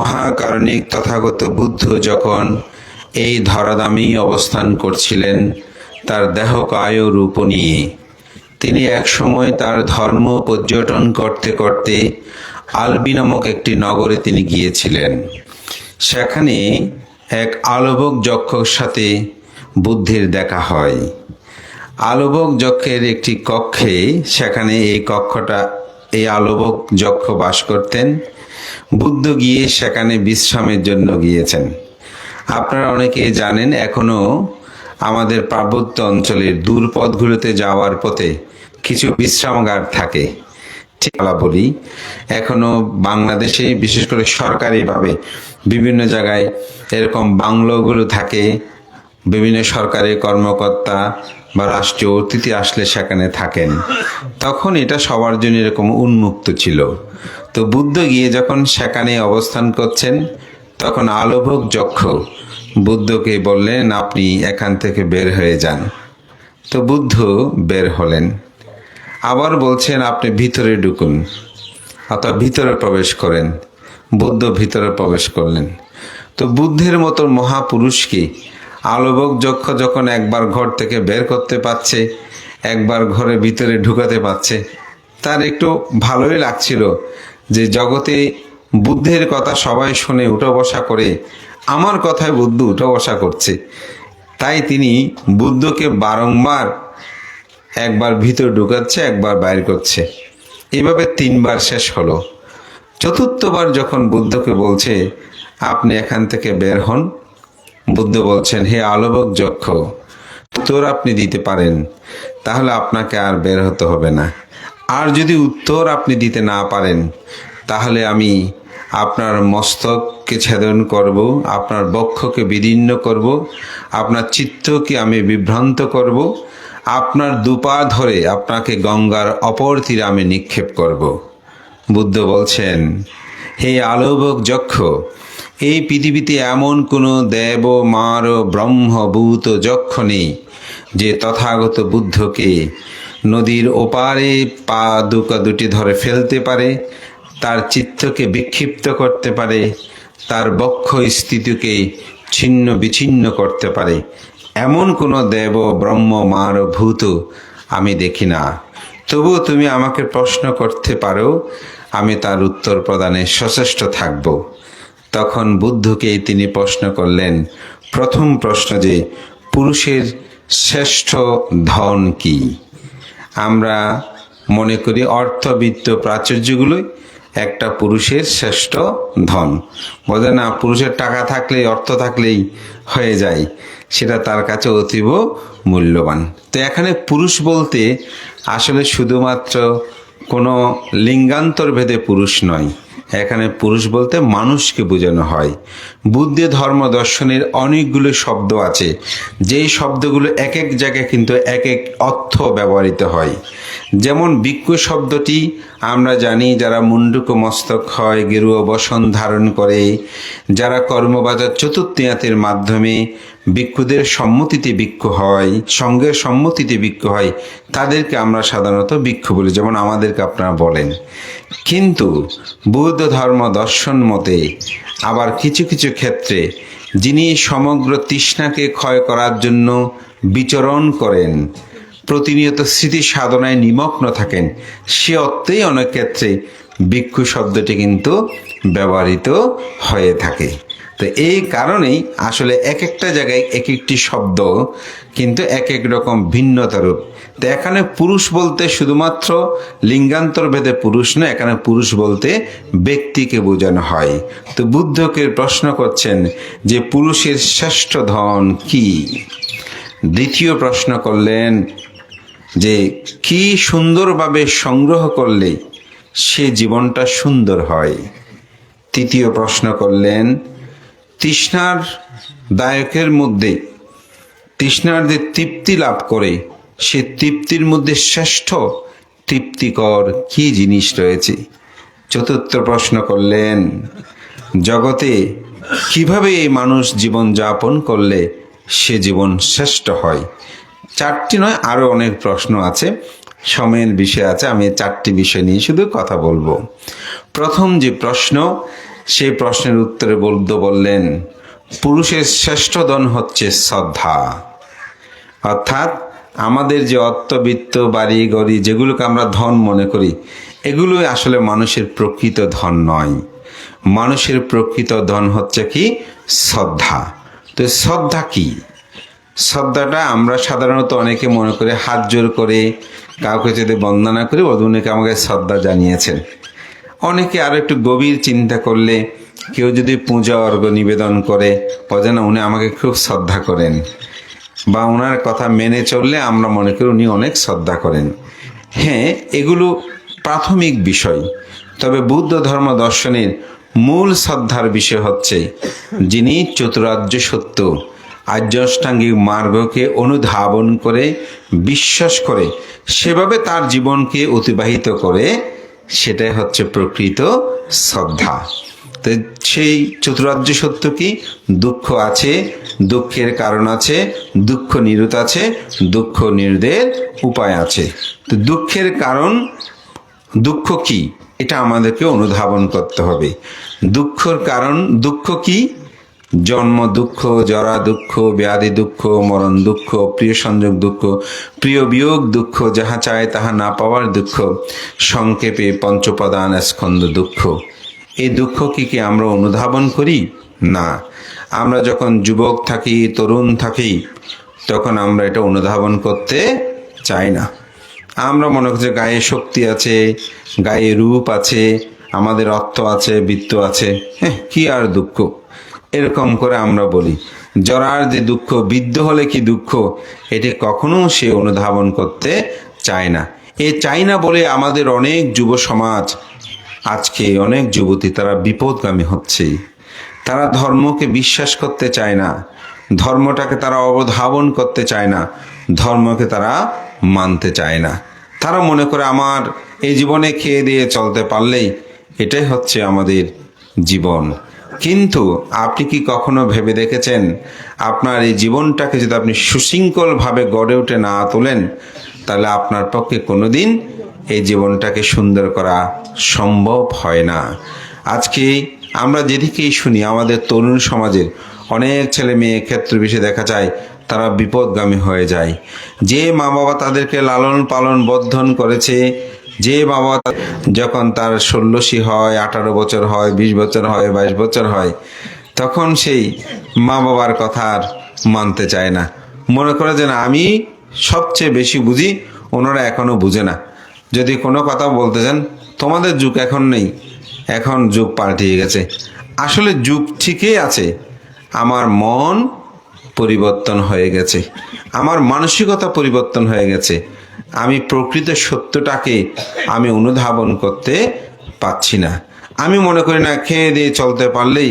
মহাকারণিক তথাগত বুদ্ধ যখন এই ধরাধামেই অবস্থান করছিলেন তার দেহকায় রূপ নিয়ে, তিনি এক সময় তার ধর্ম পর্যটন করতে করতে আলবি নামক একটি নগরে তিনি গিয়েছিলেন। সেখানে এক আলবক যক্ষর সাথে বুদ্ধের দেখা হয়। আলবক যক্ষের একটি কক্ষে, সেখানে এই আলবক যক্ষ বাস করতেন। বুদ্ধ গিয়ে সেখানে বিশ্রামের জন্য গিয়েছেন। আপনারা অনেকে জানেন, এখনো আমাদের পার্বত্য অঞ্চলের দূর পথগুলোতে যাওয়ার পথে কিছু বিশ্রামাগার থাকে। ঠিক বলি, এখনো বাংলাদেশে বিশেষ করে সরকারিভাবে বিভিন্ন জায়গায় এরকম বাংলোগুলো থাকে। বিভিন্ন সরকারি কর্মকর্তা বা রাষ্ট্রীয় অতিথি আসলে সেখানে থাকেন। তখন এটা সবার জন্য এরকম উন্মুক্ত ছিল। তো বুদ্ধ গিয়ে যখন সেখানে অবস্থান করছেন, তখন আলবক যক্ষ বুদ্ধকে বললেন, আপনি এখান থেকে বের হয়ে যান। তো বুদ্ধ বের হলেন। আবার বলছেন, আপনি ভিতরে ঢুকুন, অর্থাৎ ভিতরে প্রবেশ করেন। বুদ্ধ ভিতরে প্রবেশ করলেন। তো বুদ্ধের মতো মহাপুরুষকে আলবক যক্ষ যখন একবার ঘর থেকে বের করতে পারছে, একবার ঘরে ভিতরে ঢুকাতে পারছে, তার একটু ভালোই লাগছিল যে জগতে বুদ্ধের কথা সবাই শুনে উঠা বসা করে, আমার কথায় বুদ্ধ উঠা বসা করছে। তাই তিনি বুদ্ধকে বারংবার একবার ভিতর ঢুকাচ্ছে, একবার বাইর করছে। এভাবে 3 বার শেষ হলো। চতুর্থবার যখন বুদ্ধকে বলছে, আপনি এখান থেকে বের হন, বুদ্ধ বলছেন, হে আলবক যক্ষ, উত্তর আপনি দিতে পারেন তাহলে আপনাকে আর বের হতে হবে না। আর যদি উত্তর আপনি দিতে না পারেন, তাহলে আমি আপনার মস্তককে ছেদন করব, আপনার বক্ষকে বিদীর্ণ করব, আপনার চিত্তকে আমি বিভ্রান্ত করব, আপনার দুপা ধরে আপনাকে গঙ্গার অপর তীরে আমি নিক্ষেপ করব। বুদ্ধ বলছেন, হে আলবক যক্ষ, এই পৃথিবীতে এমন কোনো দেব মার ব্রহ্মভূত যক্ষ নেই যে তথাগত বুদ্ধকে নদীর ওপারে পা দুটি ধরে ফেলতে পারে, তার চিত্তকে বিক্ষিপ্ত করতে পারে, তার বক্ষ স্থিতিকে ছিন্ন বিচ্ছিন্ন করতে পারে। এমন কোনো দেব ব্রহ্ম মার ভূত আমি দেখি না। তবুও তুমি আমাকে প্রশ্ন করতে পারো, আমি তার উত্তর প্রদানে সচেষ্ট থাকব। তখন বুদ্ধকে তিনি প্রশ্ন করলেন, প্রথম প্রশ্ন যে পুরুষের শ্রেষ্ঠ ধন কি? আমরা মনে করি অর্থবিত্ত প্রাচুর্যগুলোই একটা পুরুষের শ্রেষ্ঠ ধন। বোঝে না, পুরুষের টাকা থাকলেই, অর্থ থাকলেই হয়ে যায়, সেটা তার কাছে অতীব মূল্যবান। তো এখানে পুরুষ বলতে আসলে শুধুমাত্র কোনো লিঙ্গান্তর ভেদে পুরুষ নয়, এখানে পুরুষ বলতে মানুষকে বোঝানো হয়। বুদ্ধ ধর্ম দর্শনের অনেকগুলো শব্দ আছে, যেই শব্দগুলো এক এক জায়গায় কিন্তু এক এক অর্থ ব্যবহৃত হয়। যেমন ভিক্ষু শব্দটি আমরা জানি, যারা মুন্ডুক মস্তক হয়, গেরুয়া বসন ধারণ করে, যারা কর্মবাজার চতুর্থিয়াতের মাধ্যমে ভিক্ষুদের সম্মতিতে ভিক্ষু হয়, সঙ্গের সম্মতিতে ভিক্ষু হয়, তাদেরকে আমরা সাধারণত ভিক্ষু বলি, যেমন আমাদেরকে আপনারা বলেন। কিন্তু বৌদ্ধ ধর্ম দর্শন মতে আবার কিছু কিছু ক্ষেত্রে যিনি সমগ্র তৃষ্ণাকে ক্ষয় করার জন্য বিচরণ করেন, প্রতিনিয়ত স্মৃতি সাধনায় নিমগ্ন থাকেন, সে অর্থেই অনেক ক্ষেত্রে ভিক্ষু শব্দটি কিন্তু ব্যবহৃত হয়ে থাকে। তো এই কারণেই আসলে এক একটা জায়গায় এক একটি শব্দ কিন্তু এক এক রকম ভিন্নতা রূপ। তো এখানে পুরুষ বলতে শুধুমাত্র লিঙ্গান্তর ভেদে পুরুষ নয়, এখানে পুরুষ বলতে ব্যক্তিকে বোঝানো হয়। তো বুদ্ধকে প্রশ্ন করছেন যে পুরুষের শ্রেষ্ঠ ধন কি? দ্বিতীয় প্রশ্ন করলেন যে কি সুন্দরভাবে সংগ্রহ করলে সে জীবনটা সুন্দর হয়। তৃতীয় প্রশ্ন করলেন, তৃষ্ণার দায়কের মধ্যে তৃষ্ণার যে তৃপ্তি লাভ করে, সে তৃপ্তির মধ্যে শ্রেষ্ঠ তৃপ্তিকর কি জিনিস রয়েছে। চতুর্থ প্রশ্ন করলেন, জগতে কিভাবে এই মানুষ জীবন যাপন করলে সে জীবন শ্রেষ্ঠ হয়। 4টি নয়, আরো অনেক প্রশ্ন আছে, সময়ের বিষয় আছে, আমি 4টি বিষয় নিয়ে শুধু কথা বলবো। প্রথম যে প্রশ্ন, সেই প্রশ্নের উত্তরে বৌদ্ধ বললেন, পুরুষের শ্রেষ্ঠ ধন হচ্ছে শ্রদ্ধা। অর্থাৎ আমাদের যে অর্থবিত্ত, বাড়ি গাড়ি যেগুলোকে আমরা ধন মনে করি, এগুলোই আসলে মানুষের প্রকৃত ধন নয়। মানুষের প্রকৃত ধন হচ্ছে কি? শ্রদ্ধা। তো শ্রদ্ধা কি? শ্রদ্ধাটা আমরা সাধারণত অনেকে মনে করে হাত জোর করে কাউকে যদি বন্দনা করি, উনি আমাকে শ্রদ্ধা জানিয়েছেন। অনেকে আরো একটু গভীর চিন্তা করলে কেউ যদি পূজা অর্ঘ্য নিবেদন করে, বলে না উনি আমাকে খুব শ্রদ্ধা করেন, বা ওনার কথা মেনে চললে আমরা মনে করি উনি অনেক শ্রদ্ধা করেন। হ্যাঁ, এগুলো প্রাথমিক বিষয়। তবে বুদ্ধ ধর্ম দর্শনের মূল শ্রদ্ধার বিষয় হচ্ছে যিনি চতুরার্য সত্য আর্যাষ্টাঙ্গিক মার্গকে অনুধাবন করে, বিশ্বাস করে, সেভাবে তার জীবনকে অতিবাহিত করে, সেটাই হচ্ছে প্রকৃত শ্রদ্ধা। তো সেই চতুরার্য সত্য কি? দুঃখ আছে, দুঃখের কারণ আছে, দুঃখ নিরুত আছে, দুঃখ নিরোধের উপায় আছে। তো দুঃখের কারণ, দুঃখ কি, এটা আমাদেরকে অনুধাবন করতে হবে। দুঃখের কারণ, দুঃখ কি? জন্ম দুঃখ, জরা দুঃখ, ব্যাধি দুঃখ, মরণ দুঃখ, প্রিয় সংযোগ দুঃখ, প্রিয় বিয়োগ দুঃখ, যাহা চায় তাহা না পাওয়ার দুঃখ, সংক্ষেপে পঞ্চপ্রধান স্কন্ধ দুঃখ। এই দুঃখ কি আমরা অনুধাবন করি? না। আমরা যখন যুবক থাকি, তরুণ থাকি, তখন আমরা এটা অনুধাবন করতে চাই না। আমরা মনে করছি গায়ে শক্তি আছে, গায়ে রূপ আছে, আমাদের অর্থ আছে, বিত্ত আছে, হ্যাঁ কি আর দুঃখ, এরকম করে আমরা বলি। জরার যে দুঃখ, বৃদ্ধ হলে কি দুঃখ, এটি কখনো সে অনুধাবন করতে চায় না। এ চাই না বলে আমাদের অনেক যুব সমাজ, আজকে অনেক যুবতী তারা বিপদগামী হচ্ছে। তারা ধর্মকে বিশ্বাস করতে চায় না, ধর্মটাকে তারা অবধাবন করতে চায় না, ধর্মকে তারা মানতে চায় না। তারা মনে করে আমার এই জীবনে খেয়ে দিয়ে চলতে পারলেই এটাই হচ্ছে আমাদের জীবন। কিন্তু আপনি কি কখনো ভেবে দেখেছেন, আপনার এই জীবনটাকে যদি আপনি সুশৃঙ্খলভাবে গড়ে উঠে না তোলেন, তাহলে আপনার পক্ষে কোনোদিন এই জীবনটাকে সুন্দর করা সম্ভব হয় না। আজকে আমরা যেদিকেই শুনি, আমাদের তরুণ সমাজের অনেক ছেলে মেয়ে ক্ষেত্র বিশেষে দেখা যায় তারা বিপদগামী হয়ে যায়। যে মা বাবা তাদেরকে লালন পালন বর্ধন করেছে, যে বাবা যখন তার 16 হয়, 18 বছর হয়, 20 বছর হয়, 22 বছর হয়, তখন সেই মা বাবার কথা আর মানতে চায় না। মনে করে যে না, আমি সবচেয়ে বেশি বুঝি, ওনারা এখনো বুঝে না। যদি কোনো কথা বলতে চান, তোমাদের যুগ এখন নেই, এখন যুগ পাল্টিয়ে গেছে। আসলে যুগ ঠিকই আছে, আমার মন পরিবর্তন হয়ে গেছে, আমার মানসিকতা পরিবর্তন হয়ে গেছে। আমি প্রকৃত সত্যটাকে আমি অনুধাবন করতে পারছি না। আমি মনে করি না খেয়ে দিয়ে চলতে পারলেই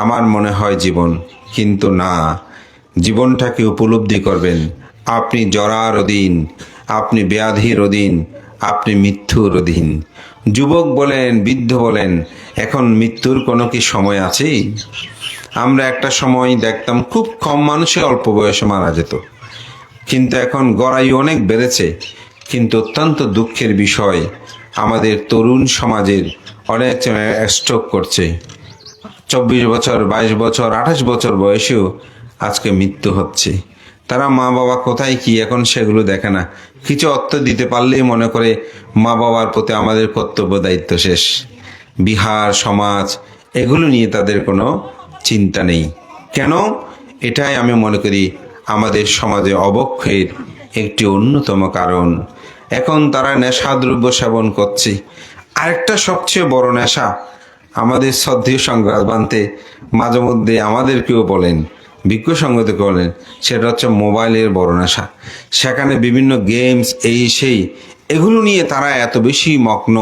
আমার মনে হয় জীবন। কিন্তু না, জীবনটাকে উপলব্ধি করবেন। আপনি জরার অধীন, আপনি ব্যাধির অধীন, আপনি মৃত্যুর অধীন। যুবক বলেন, বৃদ্ধ বলেন, এখন মৃত্যুর কোনো কি সময় আছে? আমরা একটা সময় দেখতাম খুব কম মানুষে অল্প বয়সে মারা যেত, কিন্তু এখন গড়াই অনেক বেড়েছে। কিন্তু অত্যন্ত দুঃখের বিষয়, আমাদের তরুণ সমাজের অনেক স্ট্রোক করছে। 24 বছর, 22 বছর, 28 বছর বয়সেও আজকে মৃত্যু হচ্ছে। তারা মা বাবা কোথায় কি এখন সেগুলো দেখে না। কিছু অর্থ দিতে পারলেই মনে করে মা বাবার প্রতি আমাদের কর্তব্য দায়িত্ব শেষ। বিহার সমাজ এগুলো নিয়ে তাদের কোনো চিন্তা নেই। কেন? এটাই আমি মনে করি আমাদের সমাজে অবক্ষয়ের একটি অন্যতম কারণ। এখন তারা নেশাদ্রব্য সেবন করছে। আরেকটা সবচেয়ে বড় নেশা, আমাদের শ্রদ্ধেয় সংবাদ বানতে মাঝে মধ্যে আমাদেরকেও বলেন, বিজ্ঞ সংগতকে বলেন, সেটা হচ্ছে মোবাইলের বড় নেশা। সেখানে বিভিন্ন গেমস, এই সেই, এগুলো নিয়ে তারা এত বেশি মগ্ন।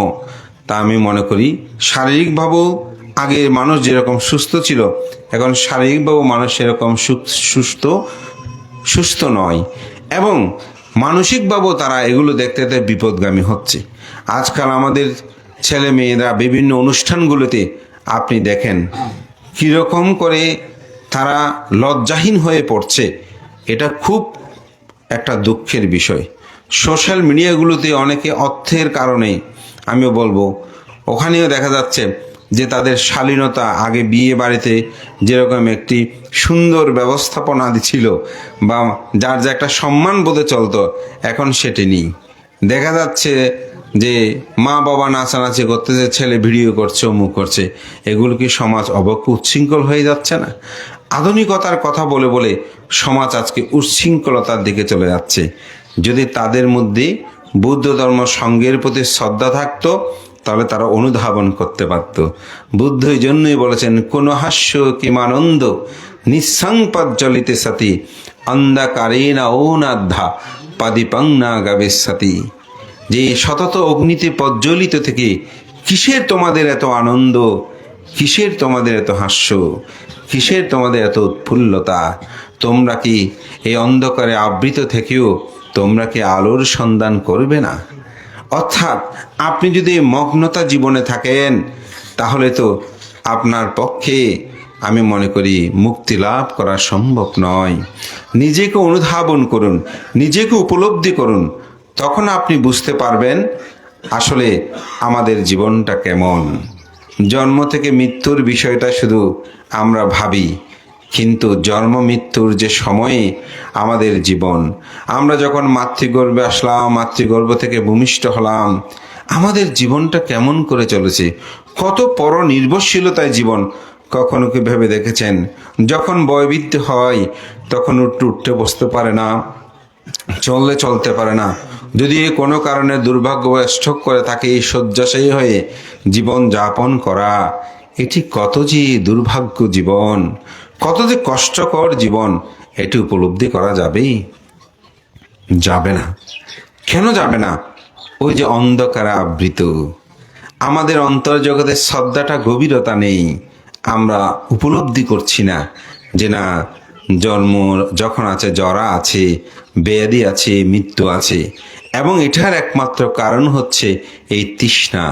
তা আমি মনে করি শারীরিকভাবেও আগে মানুষ যেরকম সুস্থ ছিল, এখন শারীরিকভাবেও মানুষ সেরকম সুস্থ নয়, এবং মানসিকভাবেও তারা এগুলো দেখতে দেখতে বিপদগামী হচ্ছে। আজকাল আমাদের ছেলে মেয়েরা বিভিন্ন অনুষ্ঠানগুলোতে আপনি দেখেন কীরকম করে তারা লজ্জাহীন হয়ে পড়ছে। এটা খুব একটা দুঃখের বিষয়। সোশ্যাল মিডিয়াগুলোতে অনেকে অর্থের কারণে, আমিও বলবো, ওখানেও দেখা যাচ্ছে যে তাদের শালীনতা, আগে বিয়ে বাড়িতে যেরকম একটি সুন্দর ব্যবস্থাপনা ছিল বা যার যে একটা সম্মান বোধে চলতো, এখন সেটি নেই। দেখা যাচ্ছে যে মা বাবা নাচানাচি করতেছে, ছেলে ভিডিও করছে, অমুক করছে। এগুলো কি সমাজ অবক্ষ উচ্ছৃঙ্খল হয়ে যাচ্ছে না? আধুনিকতার কথা বলে বলে সমাজ আজকে উচ্ছৃঙ্খলতার দিকে চলে যাচ্ছে। যদি তাদের মধ্যে বুদ্ধ ধর্ম সঙ্গের প্রতি শ্রদ্ধা থাকতো, তাহলে তারা অনুধাবন করতে পারত। বুদ্ধ এই জন্যই বলেছেন, কোন হাস্য কিমানন্দ নিঃসংপজ্জলিতে সতি অন্ধাকারেনা ঔনাধ্যা পাদিপাংনা গাবেশ্বতী। যে সতত অগ্নিতে প্রজ্বলিত থেকে কিসের তোমাদের এত আনন্দ, কিসের তোমাদের এত হাস্য, কিসের তোমাদের এত উৎফুল্লতা? তোমরা কি এই অন্ধকারে আবৃত থেকেও তোমরা কি আলোর সন্ধান করবে না? অর্থাৎ আপনি যদি মগ্নতা জীবনে থাকেন, তাহলে তো আপনার পক্ষে আমি মনে করি মুক্তি লাভ করা সম্ভব নয়। নিজেকে অনুধাবন করুন, নিজেকে উপলব্ধি করুন, তখন আপনি বুঝতে পারবেন আসলে আমাদের জীবনটা কেমন। জন্ম থেকে মৃত্যুর বিষয়টা শুধু আমরা ভাবি, কিন্তু জন্ম মৃত্যুর যে সময়ে আমাদের জীবন, আমরা যখন মাতৃগর্ভে আসলাম, মাতৃগর্ভ থেকে ভূমিষ্ঠ হলাম, আমাদের জীবনটা কেমন করে চলেছে, কত পরনির্ভরশীলতায় জীবন। কখনো কি ভেবে দেখেছেন, যখন বয়বৃদ্ধ হয় তখন উঠতে বসতে পারে না, চলতে পারে না, যদি কোনো কারণে দুর্ভাগ্যবশ স্ট্রোক করে থাকে, এই শয্যাশায়ী হয়ে জীবন যাপন করা, এটি কত যে দুর্ভাগ্য জীবন, কত যে কষ্টকর জীবন, এটি উপলব্ধি করা যাবে? যাবে না। কেন যাবে না? ওই যে অন্ধকারে আবৃত, আমাদের অন্তর্জগতের শ্রদ্ধাটা, গভীরতা নেই। আমরা উপলব্ধি করছি না যে না, জন্ম যখন আছে, জরা আছে, ব্যাধি আছে, মৃত্যু আছে, এবং এটার একমাত্র কারণ হচ্ছে এই তৃষ্ণা।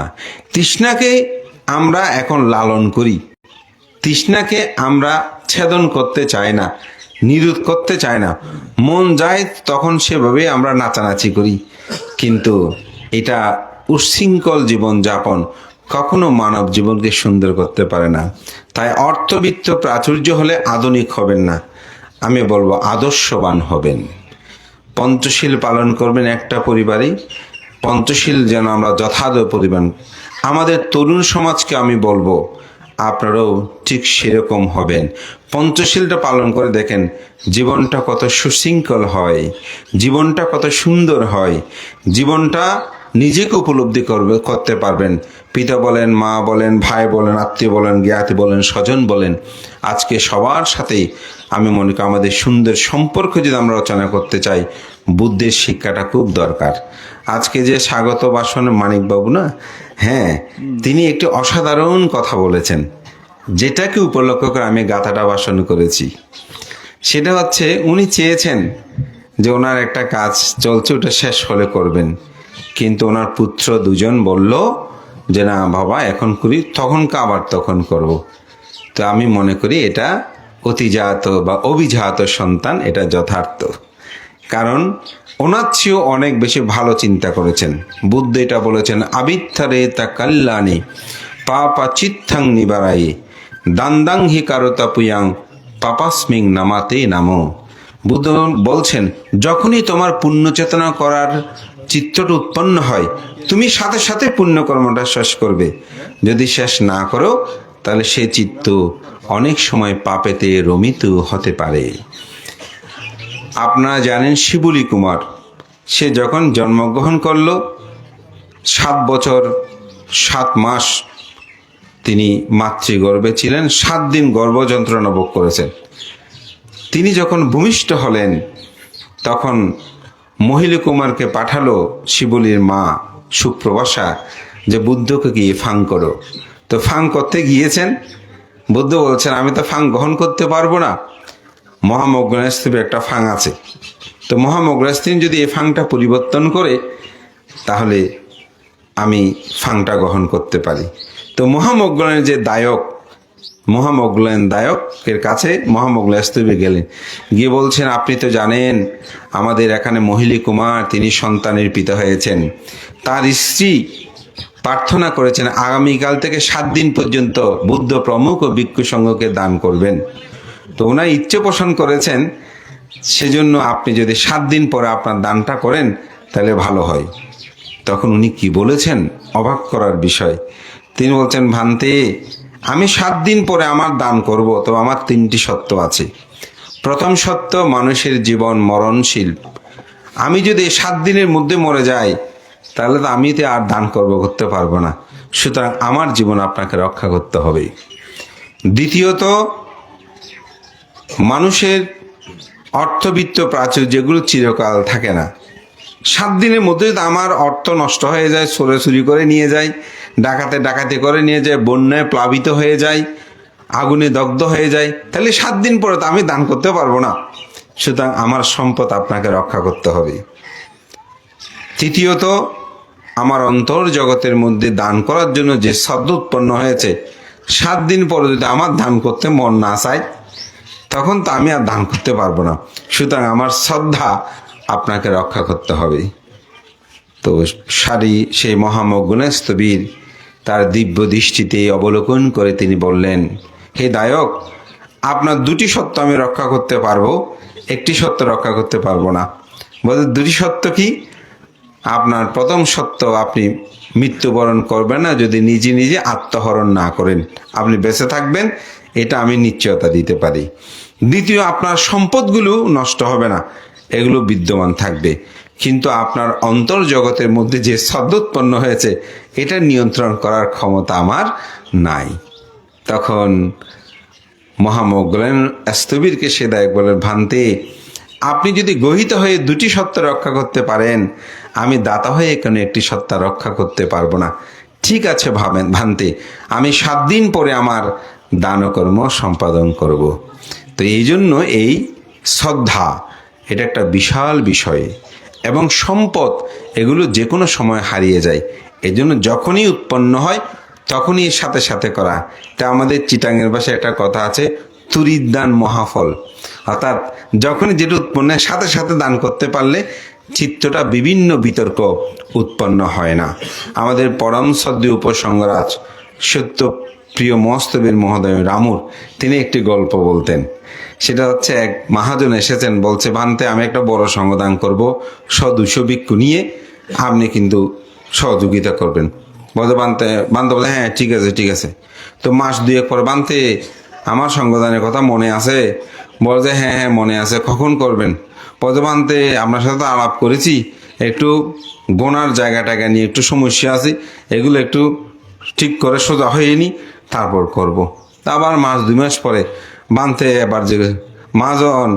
তৃষ্ণাকে আমরা এখন লালন করি, তৃষ্ণাকে আমরা ছেদন করতে চাই না, নিরোধ করতে চাই না। মন যায় তখন সেভাবে আমরা নাচানাচি করি, কিন্তু এটা উচ্ছৃঙ্খল জীবন যাপন কখনো মানব জীবনকে সুন্দর করতে পারে না। তাই অর্থবিত্ত প্রাচুর্য হলে আধুনিক হবেন না, আমি বলবো আদর্শবান হবেন। পঞ্চশীল পালন করবেন একটা পরিবারে, পঞ্চশীল যেন আমরা যথাযথ পরিমাণ। আমাদের তরুণ সমাজকে আমি বলবো আপনারাও ঠিক সেরকম হবেন। পঞ্চশীলটা পালন করে দেখেন, জীবনটা কত সুশৃঙ্খল হয়, জীবনটা কত সুন্দর হয়, জীবনটা নিজেকে উপলব্ধি করতে পারবেন। পিতা বলেন, মা বলেন, ভাই বলেন, আত্মীয় বলেন, জ্ঞাতি বলেন, স্বজন বলেন, আজকে সবার সাথেই আমি মনে করি আমাদের সুন্দর সম্পর্ক যদি আমরা রচনা করতে চাই, বুদ্ধের শিক্ষাটা খুব দরকার। আজকে যে স্বাগত ভাষণ মানিকবাবু না, হ্যাঁ, তিনি একটি অসাধারণ কথা বলেছেন, যেটাকে উপলক্ষ করে আমি গাথাটা ভাষণ করেছি। সেটা হচ্ছে, উনি চেয়েছেন যে ওনার একটা কাজ চলছে, ওটা শেষ হলে করবেন, কিন্তু ওনার পুত্র দুজন বলল যে না বাবা এখন করি, তখন আবার তখন করব। তো আমি মনে করি এটা অতিজাত বা অভিজাত সন্তান, এটা যথার্থ। কারণ ওনার চেয়েও অনেক বেশি ভালো চিন্তা করেছেন। বুদ্ধ এটা বলেছেন, আবিত্থারে তা কল্যাণী পাপা চিত্তাং নিবারায়ে দান্দাং হি কারতা পুয়াং পাপাস্মিং নামাতে নামো। বুদ্ধ বলছেন, যখনই তোমার পুণ্য চেতনা করার চিত্তটা উৎপন্ন হয়, তুমি সাথে সাথে পুণ্যকর্মটা শেষ করবে। যদি শেষ না করো, তাহলে সে চিত্ত অনেক সময় পাপেতে রমিত হতে পারে। আপনারা জানেন শিবুলি কুমার, সে যখন জন্মগ্রহণ করল, 7 বছর 7 মাস তিনি মাতৃগর্ভে ছিলেন, 7 দিন গর্ভযন্ত্রণা ভোগ করেছেন। তিনি যখন ভূমিষ্ঠ হলেন, তখন মহিলা কুমারকে পাঠালো শিবুলির মা সুপ্রভাষা, যে বুদ্ধকে গিয়ে ফাং করো। তো ফাং করতে গিয়েছেন, বুদ্ধ বলছেন আমি তো ফাং গ্রহণ করতে পারবো না, মহামগ্নস্তূপে একটা ফাং আছে, তো মহামগ্নস্তূপ যদি এই ফাংটা পরিবর্তন করে, তাহলে আমি ফাংটা গ্রহণ করতে পারি। তো মহামগ্নের যে দায়ক, মহামগ্ন দায়কের কাছে মহামগ্নস্তূপে গেলেন, গিয়ে বলছেন আপনি তো জানেন আমাদের এখানে মহিলা কুমার তিনি সন্তানের পিতা হয়েছেন, তার স্ত্রী প্রার্থনা করেছেন আগামীকাল থেকে 7 দিন পর্যন্ত বুদ্ধ প্রমুখ ও ভিক্ষু সংঘকে দান করবেন। তো ওনার ইচ্ছে পোষণ করেছেন, সেজন্য আপনি যদি 7 দিন পরে আপনার দানটা করেন তাহলে ভালো হয়। তখন উনি কি বলেছেন, অবাক করার বিষয়। তিনি বলছেন, ভান্তে, আমি 7 দিন পরে আমার দান করব, তো আমার 3টি সত্য আছে। প্রথম সত্য, মানুষের জীবন মরণশীল। আমি যদি 7 দিনের মধ্যে মরে যাই তাহলে তো আমি তো আর দান করতে পারবো না, সুতরাং আমার জীবন আপনাকে রক্ষা করতে হবে। দ্বিতীয়ত, মানুষের অর্থবিত্ত প্রাচুর্য, যেগুলো চিরকাল থাকে না। 7 দিনের মধ্যে যদি আমার অর্থ নষ্ট হয়ে যায়, চুরি করে নিয়ে যায়, ডাকাতি করে নিয়ে যায়, বন্যায় প্লাবিত হয়ে যায়, আগুনে দগ্ধ হয়ে যায়, তাহলে 7 দিন পরে তো আমি দান করতে পারবো না, সুতরাং আমার সম্পদ আপনাকে রক্ষা করতে হবে। তৃতীয়ত, আমার অন্তর জগতের মধ্যে দান করার জন্য যে শব্দ উৎপন্ন হয়েছে, 7 দিন পরে যদি আমার দান করতে মন না চায় তখন তো আমি আর দান করতে পারবো না, সুতরাং আমার শ্রদ্ধা আপনাকে রক্ষা করতে হবে। তো সেই মহামগুণস্থ বীর তার দিব্য দৃষ্টিতে অবলোকন করে তিনি বললেন, হে দায়ক, আপনার 2টি সত্য আমি রক্ষা করতে পারবো, 1টি সত্য রক্ষা করতে পারবো না। বলতে 2টি সত্য কি? আপনার প্রথম সত্য, আপনি মৃত্যুবরণ করবেন না যদি নিজে নিজে আত্মহরণ না করেন, আপনি বেঁচে থাকবেন, এটা আমি নিশ্চয়তা দিতে পারি। দ্বিতীয়, আপনার সম্পদগুলো নষ্ট হবে না, এগুলো বিদ্যমান থাকবে, কিন্তু আপনার অন্তর জগতের মধ্যে যে শব্দ উৎপন্ন হয়েছে এটা নিয়ন্ত্রণ করার ক্ষমতা আমার নাই। তখন মহামগ্ন স্থবিরকে সে দায়ক বলেন, ভান্তে, আপনি যদি গহিত হয়ে 2টি সত্য রক্ষা করতে পারেন, আমি দাতা হয়ে কেন 1টি সত্য রক্ষা করতে পারবো না? ঠিক আছে ভান্তে, আমি 7 দিন পরে আমার দানকর্ম সম্পাদন করব। তো এই জন্য এই শ্রদ্ধা এটা একটা বিশাল বিষয়, এবং সম্পদ এগুলো যে কোনো সময় হারিয়ে যায়, এজন্য যখনই উৎপন্ন হয় তখনই এর সাথে সাথে করা। তা আমাদের চিটাঙের ভাষায় একটা কথা আছে, তুরির দান মহাফল, অর্থাৎ যখনই যেটা উৎপন্ন হয় সাথে সাথে দান করতে পারলে চিত্তটা বিভিন্ন বিতর্ক উৎপন্ন হয় না। আমাদের পরম সদ্য উপসংগরাজ সত্য প্রিয় মস্তবীর মহোদয় রামুর তিনি একটি গল্প বলতেন। সেটা হচ্ছে, এক মহাজন এসেছেন, বলছে, ভান্তে, আমি একটা বড় সঙ্গদান করব, 200 ভিক্ষু নিয়ে আপনি কিন্তু সহযোগিতা করবেন। বলতে বান্ধব বলে, হ্যাঁ ঠিক আছে। তো মাস 2 পরে, ভান্তে, আমার সঙ্গদানের কথা মনে আছে? বলে, হ্যাঁ মনে আছে, কখন করবেন? বলতে, ভান্তে, আপনার সাথে আলাপ করেছি, একটু গোনার জায়গাটাকে নিয়ে একটু সমস্যা আছে, এগুলো একটু ঠিক করে সোজা হয়নি, তারপর করব। তা আবার মাস 2 মাস পরে বানতে এবার যে, মাজন,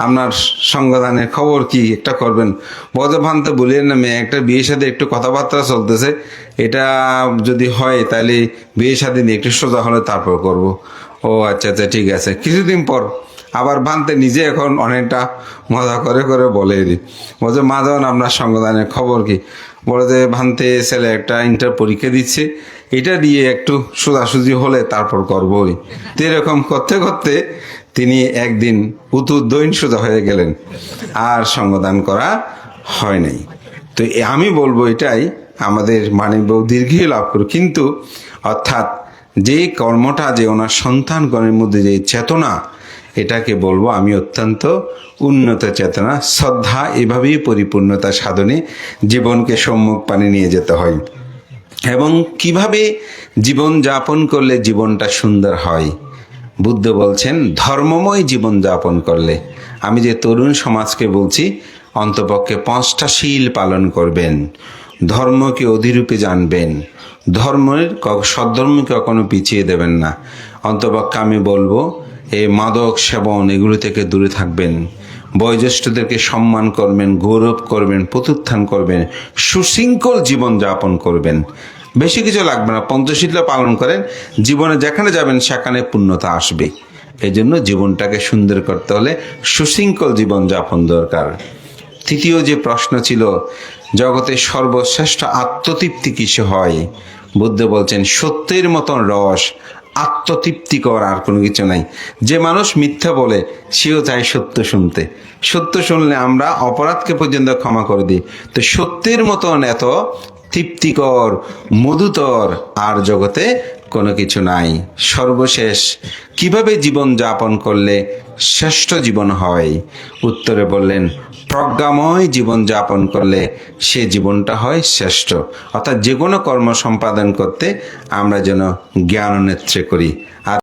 আপনার সঙ্গদানের খবর কি, একটা করবেন? বলতে, ভান্তে, বলিয়েন না, মেয়ে একটা বিয়ের সাথে একটু কথাবার্তা চলতেছে, এটা যদি হয় তাহলে বিয়ের সাথে নিয়ে একটু সোজা হলে তারপর করব। ও আচ্ছা ঠিক আছে। কিছুদিন পর আবার ভান্তে নিজে এখন অনেকটা মজা করে বলে দিই, বলছে, মাজন, আপনার সঙ্গদানের খবর কি? বলে যে, ভান্তে, ছেলে একটা ইন্টার পরীক্ষা দিচ্ছে, এটা দিয়ে একটু সোজাসুজি হলে তারপর করবোই। তো এরকম করতে করতে তিনি একদিন দৈন সোজা হয়ে গেলেন, আর সঙ্গদান করা হয় নাই। তো আমি বলবো এটাই, আমাদের মানিক দীর্ঘই লাভ করুক, কিন্তু অর্থাৎ যে কর্মটা, যে ওনার সন্তানগণের মধ্যে যে চেতনা, এটাকে বলবো আমি অত্যন্ত উন্নত চেতনা। শ্রদ্ধা এভাবেই পরিপূর্ণতা সাধনে জীবনকে সম্মুখ পানে নিয়ে যেতে হয়, এবং কিভাবে জীবন যাপন করলে জীবনটা সুন্দর হয়। বুদ্ধ বলছেন, ধর্মময় জীবন যাপন করলে। আমি যে তরুণ সমাজকে বলছি, অন্তপক্ষে 5টা শীল পালন করবেন, ধর্মকে অধিরূপে জানবেন, সদ্ধর্মকে কখনো পিছিয়ে দেবেন না। অন্তপক্ষে আমি বলবো, এই মাদক সেবন এগুলো থেকে দূরে থাকবেন, বয়োজ্যেষ্ঠদেরকে সম্মান করবেন, গৌরব করবেন, প্রত্যুত্থান করবেন, সুশৃঙ্খল জীবন যাপন করবেন। বেশি কিছু লাগবে না, পঞ্চশীলটা পালন করেন, জীবনে যেখানে যাবেন সেখানে পূর্ণতা আসবে। এই জন্য জীবনটাকে সুন্দর করতে হলে সুশৃঙ্খল জীবন যাপন দরকার। তৃতীয় যে প্রশ্ন ছিল, জগতের সর্বশ্রেষ্ঠ আত্মতৃপ্তি কিসে হয়? বুদ্ধ বলছেন, সত্যের মতন রস আত্মতৃপ্তিকর আর কোনো কিছু নাই। যে মানুষ মিথ্যা বলে সেও চায় সত্য শুনতে, সত্য শুনলে আমরা অপরাধকে পর্যন্ত ক্ষমা করে দিই। তো সত্যের মতন এত তৃপ্তিকর, মধুতর আর জগতে কোনো কিছু নাই। সর্বশেষ কিভাবে জীবন যাপন করলে শ্রেষ্ঠ জীবন হয়? উত্তরে বললেন, প্রজ্ঞাময় জীবন যাপন করলে সে জীবনটা হয় শ্রেষ্ঠ। অর্থাৎ যে কোনো কর্ম সম্পাদন করতে আমরা যেন জ্ঞান নেত্রে করি। আর